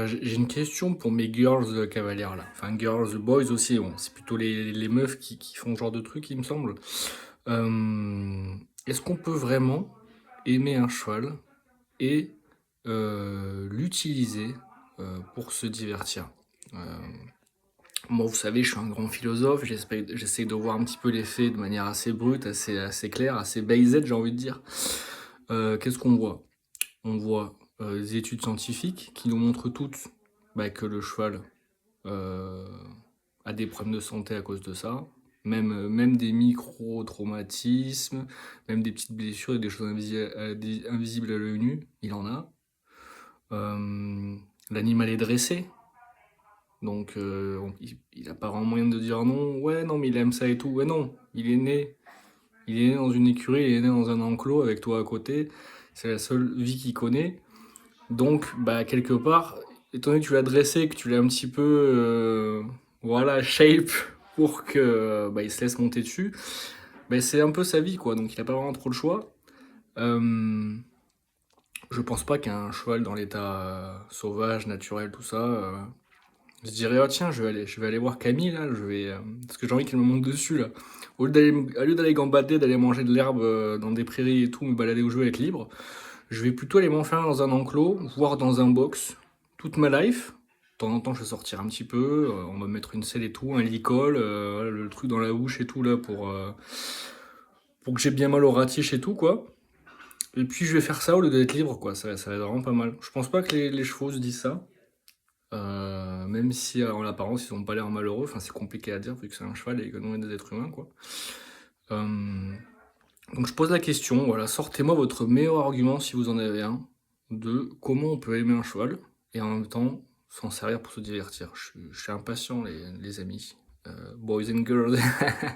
J'ai une question pour mes girls cavalières là. Enfin, girls, boys aussi, bon, c'est plutôt les meufs qui font ce genre de truc, il me semble. Est-ce qu'on peut vraiment aimer un cheval et l'utiliser pour se divertir? Euh, Moi, vous savez, je suis un grand philosophe, j'essaie de voir un petit peu les faits de manière assez brute, assez claire, assez based, j'ai envie de dire. Qu'est-ce qu'on voit? On voit des études scientifiques qui nous montrent toutes que le cheval euh, a des problèmes de santé à cause de ça. Même des micro-traumatismes, même des petites blessures et des choses invisibles à l'œil nu, il en a. L'animal est dressé, donc il a pas vraiment moyen de dire non, ouais, non, mais il aime ça et tout. Ouais, non, il est né dans une écurie, il est né dans un enclos avec toi à côté, c'est la seule vie qu'il connaît. Donc, quelque part, étant donné que tu l'as dressé, que tu l'as un petit peu, voilà, shape pour que il se laisse monter dessus, c'est un peu sa vie, quoi. Donc, il a pas vraiment trop le choix. Euh, je pense pas qu'un cheval dans l'état sauvage, naturel, tout ça, je dirais, oh tiens, je vais aller voir Camille, là, parce que j'ai envie qu'elle me monte dessus, là. Au lieu d'aller gambader, d'aller manger de l'herbe dans des prairies et tout, me balader où je veux être libre, je vais plutôt aller m'enfermer dans un enclos, voire dans un box, toute ma life. De temps en temps, je vais sortir un petit peu, on va me mettre une selle et tout, un licol, voilà, le truc dans la bouche et tout, là, pour que j'ai bien mal au ratiche et tout, quoi. Et puis, je vais faire ça au lieu d'être libre, quoi. Ça va être vraiment pas mal. Je pense pas que les chevaux se disent ça. Même si, en apparence, ils ont pas l'air malheureux. Enfin, c'est compliqué à dire, vu que c'est un cheval et que nous, on est des êtres humains, quoi. Euh, Donc je pose la question, voilà, sortez-moi votre meilleur argument si vous en avez un, de comment on peut aimer un cheval et en même temps s'en servir pour se divertir. Je suis impatient les amis. Boys and girls.